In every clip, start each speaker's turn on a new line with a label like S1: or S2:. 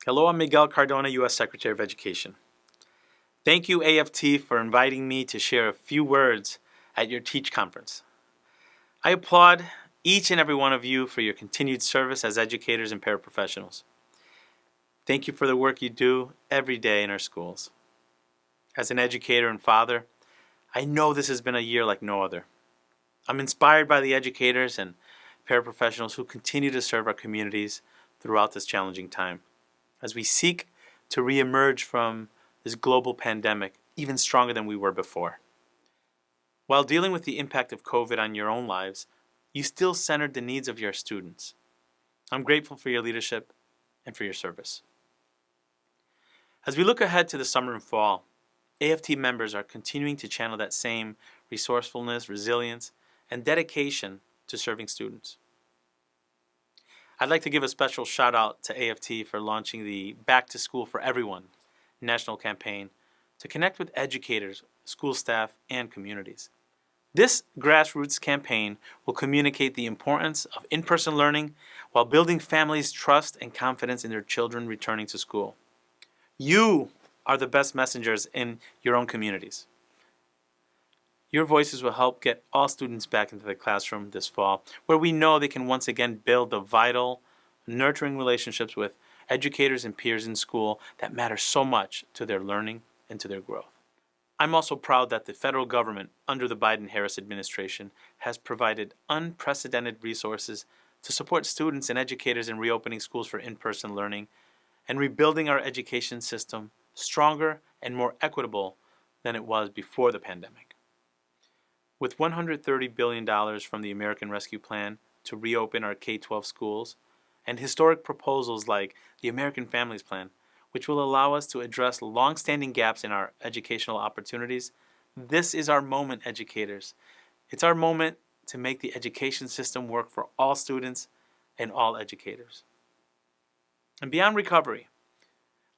S1: Hello, I'm Miguel Cardona, U.S. Secretary of Education. Thank you, AFT, for inviting me to share a few words at your Teach Conference. I applaud each and every one of you for your continued service as educators and paraprofessionals. Thank you for the work you do every day in our schools. As an educator and father, I know this has been a year like no other. I'm inspired by the educators and paraprofessionals who continue to serve our communities throughout this challenging time, as we seek to reemerge from this global pandemic even stronger than we were before. While dealing with the impact of COVID on your own lives, you still centered the needs of your students. I'm grateful for your leadership and for your service. As we look ahead to the summer and fall, AFT members are continuing to channel that same resourcefulness, resilience, and dedication to serving students. I'd like to give a special shout out to AFT for launching the Back to School for Everyone national campaign to connect with educators, school staff, and communities. This grassroots campaign will communicate the importance of in-person learning while building families' trust and confidence in their children returning to school. You are the best messengers in your own communities. Your voices will help get all students back into the classroom this fall, where we know they can once again build the vital, nurturing relationships with educators and peers in school that matter so much to their learning and to their growth. I'm also proud that the federal government, under the Biden-Harris administration, has provided unprecedented resources to support students and educators in reopening schools for in-person learning and rebuilding our education system stronger and more equitable than it was before the pandemic. With $130 billion from the American Rescue Plan to reopen our K-12 schools, and historic proposals like the American Families Plan, which will allow us to address long-standing gaps in our educational opportunities, this is our moment, educators. It's our moment to make the education system work for all students and all educators. And beyond recovery,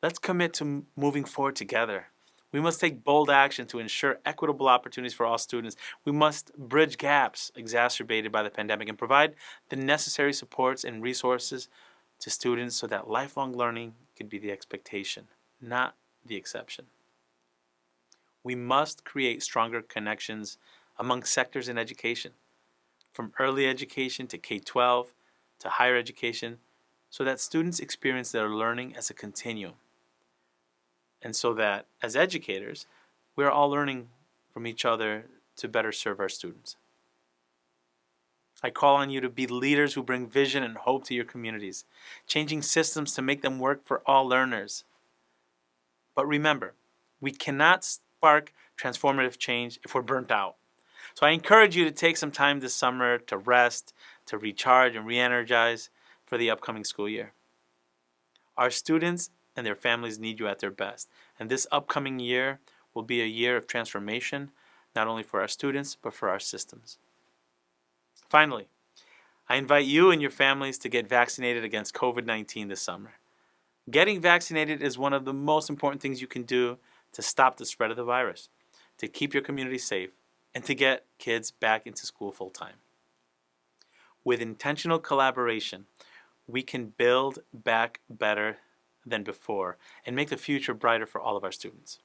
S1: let's commit to moving forward together. We must take bold action to ensure equitable opportunities for all students. We must bridge gaps exacerbated by the pandemic and provide the necessary supports and resources to students so that lifelong learning could be the expectation, not the exception. We must create stronger connections among sectors in education, from early education to K-12 to higher education, so that students experience their learning as a continuum. And so that, as educators, we're all learning from each other to better serve our students. I call on you to be leaders who bring vision and hope to your communities, changing systems to make them work for all learners. But remember, we cannot spark transformative change if we're burnt out. So I encourage you to take some time this summer to rest, to recharge and re-energize for the upcoming school year. Our students and their families need you at their best. And this upcoming year will be a year of transformation, not only for our students, but for our systems. Finally, I invite you and your families to get vaccinated against COVID-19 this summer. Getting vaccinated is one of the most important things you can do to stop the spread of the virus, to keep your community safe, and to get kids back into school full-time. With intentional collaboration, we can build back better than before and make the future brighter for all of our students.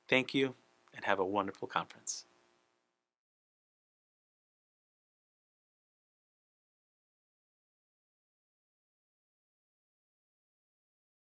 S1: Thank you and have a wonderful conference.